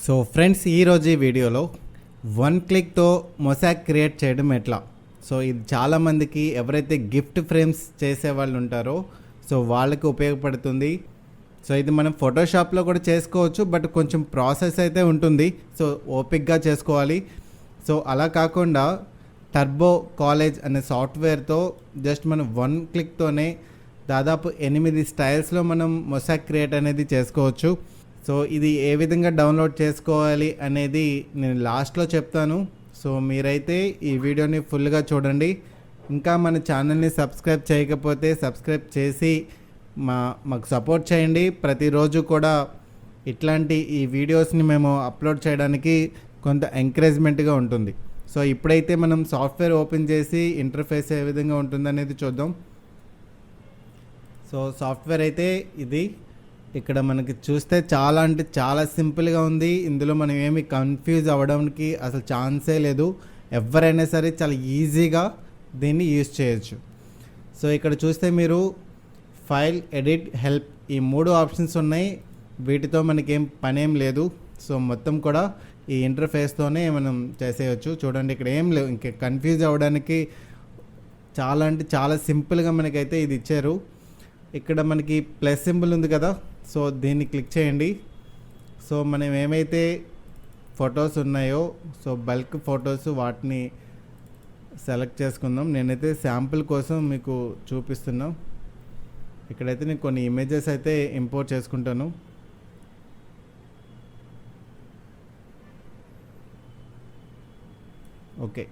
So friends, ఈరోజు ఈ వీడియోలో వన్ క్లిక్తో మొసాక్ క్రియేట్ చేయడం ఎట్లా. సో ఇది చాలామందికి ఎవరైతే గిఫ్ట్ ఫ్రేమ్స్ చేసే వాళ్ళు ఉంటారో సో వాళ్ళకి ఉపయోగపడుతుంది. సో ఇది మనం ఫోటోషాప్లో కూడా చేసుకోవచ్చు, బట్ కొంచెం ప్రాసెస్ అయితే ఉంటుంది. సో ఓపిక్గా చేసుకోవాలి. సో అలా కాకుండా టర్బో కాలేజ్ అనే సాఫ్ట్వేర్తో జస్ట్ మనం వన్ క్లిక్తోనే దాదాపు 8 స్టైల్స్లో మనం మొసాక్ క్రియేట్ అనేది చేసుకోవచ్చు. సో ఇది ఏ విధంగా డౌన్లోడ్ చేసుకోవాలి అనేది నేను లాస్ట్లో చెప్తాను. సో మీరైతే ఈ వీడియోని ఫుల్గా చూడండి. ఇంకా మన ఛానల్ని సబ్స్క్రైబ్ చేయకపోతే సబ్స్క్రైబ్ చేసి మాకు సపోర్ట్ చేయండి. ప్రతిరోజు కూడా ఇట్లాంటి ఈ వీడియోస్ని మేము అప్లోడ్ చేయడానికి కొంత ఎంకరేజ్మెంట్గా ఉంటుంది. సో ఇప్పుడైతే మనం సాఫ్ట్వేర్ ఓపెన్ చేసి ఇంటర్ఫేస్ ఏ విధంగా ఉంటుందనేది చూద్దాం. సో సాఫ్ట్వేర్ అయితే ఇది ఇక్కడ మనకి చూస్తే చాలా అంటే చాలా సింపుల్గా ఉంది. ఇందులో మనం ఏమి కన్ఫ్యూజ్ అవ్వడానికి అసలు ఛాన్సే లేదు. ఎవరైనా సరే చాలా ఈజీగా దీన్ని యూజ్ చేయొచ్చు. సో ఇక్కడ చూస్తే మీరు ఫైల్, ఎడిట్, హెల్ప్ ఈ 3 ఆప్షన్స్ ఉన్నాయి. వీటితో మనకేం పనేం లేదు. సో మొత్తం కూడా ఈ ఇంటర్ఫేస్తోనే మనం చేసేయచ్చు. చూడండి, ఇక్కడ ఏం లేవు, ఇంకా కన్ఫ్యూజ్ అవ్వడానికి చాలా అంటే చాలా సింపుల్గా మనకైతే ఇది ఇచ్చారు. ఇక్కడ మనకి ప్లస్ సింబల్ ఉంది కదా, సో దీన్ని క్లిక్ చేయండి. సో మనం ఏమైతే ఫొటోస్ ఉన్నాయో సో బల్క్ ఫొటోస్ వాటిని సెలెక్ట్ చేసుకుందాం. నేనైతే శాంపుల్ కోసం మీకు చూపిస్తున్నా. ఇక్కడైతే నేను కొన్ని ఇమేజెస్ అయితే ఇంపోర్ట్ చేసుకుంటాను. ఓకే,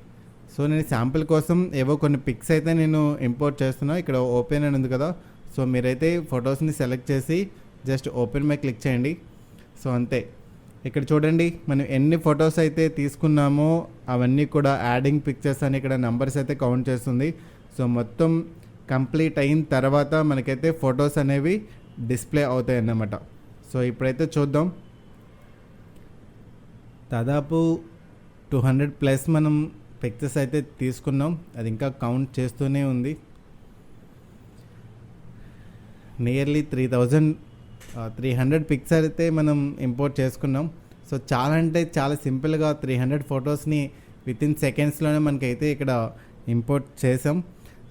సో నేను శాంపుల్ కోసం ఏవో కొన్ని పిక్స్ అయితే నేను ఇంపోర్ట్ చేస్తున్నా. ఇక్కడ ఓపెన్ అని ఉంది కదా, సో మీరైతే ఫొటోస్ని సెలెక్ట్ చేసి జస్ట్ ఓపెన్ మీద క్లిక్ చేయండి. సో అంతే. ఇక్కడ చూడండి, మనం ఎన్ని ఫొటోస్ అయితే తీసుకున్నామో అవన్నీ కూడా యాడింగ్ పిక్చర్స్ అని ఇక్కడ నెంబర్స్ అయితే కౌంట్ చేస్తుంది. సో మొత్తం కంప్లీట్ అయిన తర్వాత మనకైతే ఫొటోస్ అనేవి డిస్ప్లే అవుతాయి అన్నమాట. సో ఇప్పుడైతే చూద్దాం. దాదాపు 200+ మనం పిక్చర్స్ అయితే తీసుకున్నాం. అది ఇంకా కౌంట్ చేస్తూనే ఉంది. నియర్లీ 300 పిక్చర్ అయితే మనం ఇంపోర్ట్ చేసుకున్నాం. సో చాలా అంటే చాలా సింపుల్గా 300 ఫొటోస్ని వితిన్ సెకండ్స్లోనే మనకైతే ఇక్కడ ఇంపోర్ట్ చేసాం.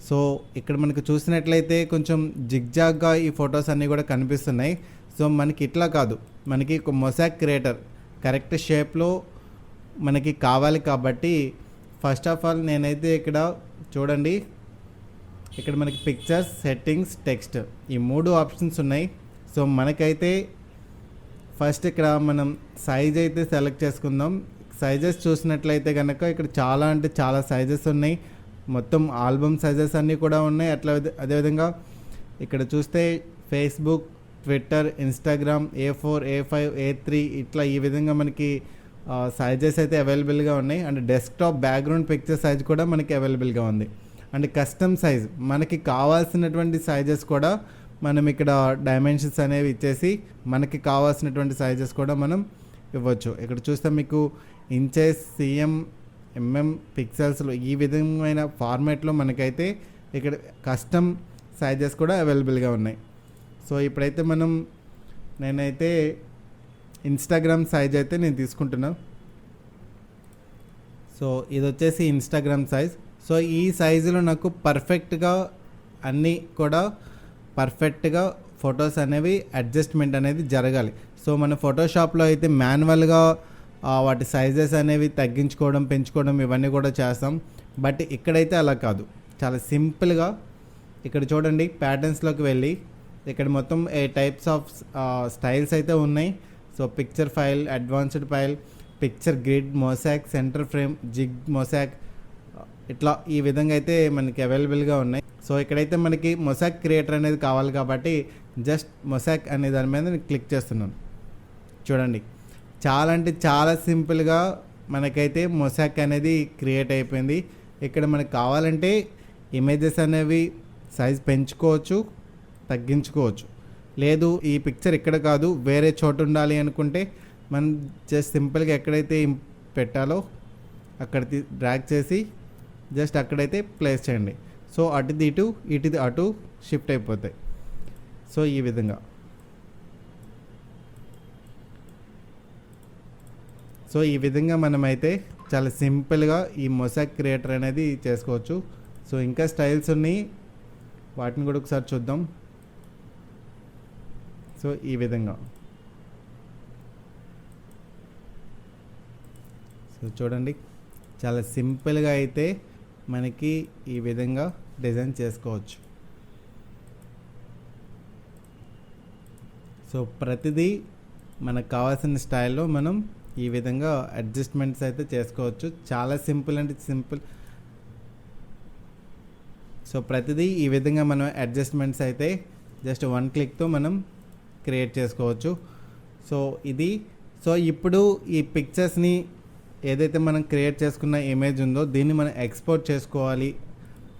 సో ఇక్కడ మనకు చూసినట్లయితే కొంచెం జిగ్జాగ్గా ఈ ఫొటోస్ అన్నీ కూడా కనిపిస్తున్నాయి. సో మనకి ఇట్లా కాదు, మనకి మొసాక్ క్రియేటర్ కరెక్ట్ షేప్లో మనకి కావాలి కాబట్టి ఫస్ట్ ఆఫ్ ఆల్ నేనైతే ఇక్కడ చూడండి, ఇక్కడ మనకి పిక్చర్స్, సెట్టింగ్స్, టెక్స్ట్ ఈ 3 ఆప్షన్స్ ఉన్నాయి. సో మనకైతే ఫస్ట్ ఇక్కడ మనం సైజ్ అయితే సెలెక్ట్ చేసుకుందాం. సైజెస్ చూసినట్లయితే కనుక ఇక్కడ చాలా అంటే చాలా సైజెస్ ఉన్నాయి. మొత్తం ఆల్బమ్ సైజెస్ అన్నీ కూడా ఉన్నాయి. అదేవిధంగా ఇక్కడ చూస్తే Facebook, Twitter, Instagram, A4, A5, A3 ఇట్లా ఈ విధంగా మనకి సైజెస్ అయితే అవైలబుల్గా ఉన్నాయి. And desktop background picture size కూడా మనకి అవైలబుల్గా ఉంది. అండ్ కస్టమ్ సైజ్ మనకి కావాల్సినటువంటి సైజెస్ కూడా మనం ఇక్కడ డైమెన్షన్స్ అనేవి ఇచ్చేసి మనకి కావాల్సినటువంటి సైజెస్ కూడా మనం ఇవ్వచ్చు. ఇక్కడ చూస్తే మీకు ఇంచెస్, cm, mm, పిక్సెల్స్లో ఈ విధమైన ఫార్మాట్లో మనకైతే ఇక్కడ కస్టమ్ సైజెస్ కూడా అవైలబుల్గా ఉన్నాయి. సో ఇప్పుడైతే నేనైతే ఇన్స్టాగ్రామ్ సైజ్ అయితే నేను తీసుకుంటున్నాను. సో ఇది వచ్చేసి ఇన్స్టాగ్రామ్ సైజ్. సో ఈ సైజులో నాకు పర్ఫెక్ట్గా అన్నీ కూడా పర్ఫెక్ట్గా ఫొటోస్ అనేవి అడ్జస్ట్మెంట్ అనేది జరగాలి. సో మన ఫోటోషాప్లో అయితే మాన్యువల్గా వాటి సైజెస్ అనేవి తగ్గించుకోవడం, పెంచుకోవడం ఇవన్నీ కూడా చేస్తాం. బట్ ఇక్కడైతే అలా కాదు, చాలా సింపుల్గా ఇక్కడ చూడండి, ప్యాటర్న్స్లోకి వెళ్ళి ఇక్కడ మొత్తం టైప్స్ ఆఫ్ స్టైల్స్ అయితే ఉన్నాయి. So picture file, advanced file, picture grid, mosaic, centre frame, zig mosaic, ఇట్లా ఈ విధంగా అయితే మనకి అవైలబుల్గా ఉన్నాయి. సో ఇక్కడైతే మనకి మొసాక్ క్రియేటర్ అనేది కావాలి కాబట్టి జస్ట్ మొసాక్ అనే దాని మీద నేను క్లిక్ చేస్తున్నాను. చూడండి, చాలా అంటే చాలా సింపుల్గా మనకైతే మొసాక్ అనేది క్రియేట్ అయిపోయింది. ఇక్కడ మనకు కావాలంటే ఇమేజెస్ అనేవి సైజ్ పెంచుకోవచ్చు, తగ్గించుకోవచ్చు. లేదు ఈ పిక్చర్ ఇక్కడ కాదు వేరే చోటు ఉండాలి అనుకుంటే మనం జస్ట్ సింపుల్గా ఎక్కడైతే పెట్టాలో అక్కడ డ్రాగ్ చేసి జస్ట్ అక్కడైతే ప్లేస్ చేయండి. సో అటుది ఇటుది అటు షిఫ్ట్ అయిపోతాయి. సో ఈ విధంగా సో ఈ విధంగా మనమైతే చాలా సింపుల్గా ఈ మొసాక్ క్రియేటర్ అనేది చేసుకోవచ్చు. సో ఇంకా స్టైల్స్ ఉన్నాయి, వాటిని కూడా ఒకసారి చూద్దాం. సో ఈ విధంగా సో చూడండి, చాలా సింపుల్గా అయితే మనకి ఈ విధంగా డిజైన్ చేసుకోవచ్చు. సో ప్రతిదీ మనకు కావాల్సిన స్టైల్లో మనం ఈ విధంగా అడ్జస్ట్మెంట్స్ అయితే చేసుకోవచ్చు. చాలా సింపుల్ అంటే సింపుల్. సో ప్రతిదీ ఈ విధంగా మనం అడ్జస్ట్మెంట్స్ అయితే జస్ట్ వన్ క్లిక్తో మనం క్రియేట్ చేసుకోవచ్చు. సో ఇది సో ఇప్పుడు ఈ పిక్చర్స్ని ఏదైతే మనం క్రియేట్ చేసుకున్న ఇమేజ్ ఉందో దీన్ని మనం ఎక్స్పోర్ట్ చేసుకోవాలి,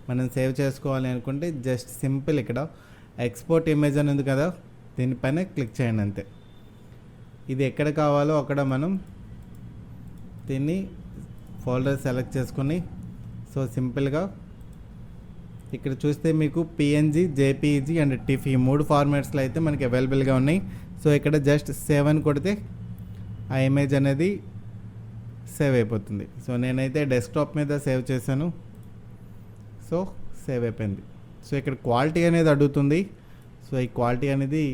మనం సేవ్ చేసుకోవాలి అనుకుంటే జస్ట్ సింపుల్ ఇక్కడ ఎక్స్పోర్ట్ ఇమేజ్ అని ఉంది కదా, దీనిపైన క్లిక్ చేయండి అంతే. ఇది ఎక్కడ కావాలో అక్కడ మనం దీన్ని ఫోల్డర్ సెలెక్ట్ చేసుకొని సో సింపుల్గా ఇక్కడ చూస్తే మీకు పిఎన్జీ, జేపీఈజీ అండ్ టిఫ్ ఈ 3 ఫార్మాట్స్లో అయితే మనకి అవైలబుల్గా ఉన్నాయి. సో ఇక్కడ జస్ట్ సేవ్ అని కొడితే ఆ ఇమేజ్ అనేది సేవ్ అయిపోతుంది. సో నేనైతే డెస్క్టాప్ మీద సేవ్ చేశాను. సో సేవ్ అయిపోయింది. సో ఇక్కడ క్వాలిటీ అనేది అడుగుతుంది. సో ఈ క్వాలిటీ అనేది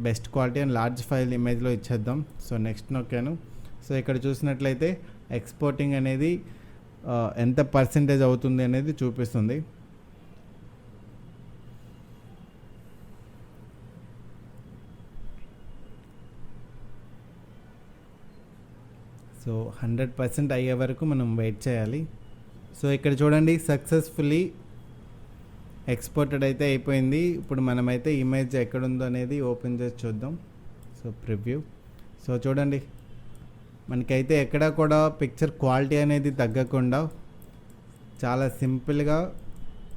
best quality and large file ఇమేజ్లో ఇచ్చేద్దాం. So next నొక్కాను. సో ఇక్కడ చూసినట్లయితే ఎక్స్పోర్టింగ్ అనేది ఎంత పర్సెంటేజ్ అవుతుంది అనేది చూపిస్తుంది. సో 100% అయ్యే వరకు మనం వెయిట్ చేయాలి. సో ఇక్కడ చూడండి, సక్సెస్ఫుల్లీ ఎక్స్పోర్టెడ్ అయితే అయిపోయింది. ఇప్పుడు మనమైతే ఇమేజ్ ఎక్కడుందో అనేది ఓపెన్ చేసి చూద్దాం. So preview. సో చూడండి, మనకైతే ఎక్కడ కూడా పిక్చర్ క్వాలిటీ అనేది తగ్గకుండా చాలా సింపుల్గా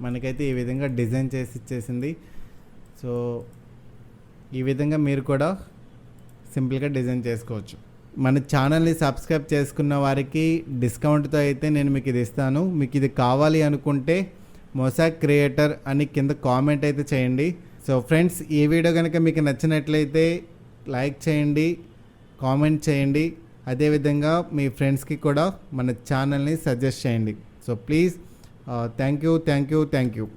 మనకైతే ఈ విధంగా డిజైన్ చేసి ఇచ్చేసింది. సో ఈ విధంగా మీరు కూడా సింపుల్గా డిజైన్ చేసుకోవచ్చు. మన ఛానల్ని సబ్స్క్రైబ్ చేసుకున్న వారికి డిస్కౌంట్తో అయితే నేను మీకు ఇది ఇస్తాను. మీకు ఇది కావాలి అనుకుంటే మొసాక్ క్రియేటర్ అని కింద కామెంట్ అయితే చేయండి. సో ఫ్రెండ్స్, ఈ వీడియో కనుక మీకు నచ్చినట్లయితే లైక్ చేయండి, కామెంట్ చేయండి. అదేవిధంగా మీ ఫ్రెండ్స్కి కూడా మన ఛానల్ని సజెస్ట్ చేయండి. So please, thank you.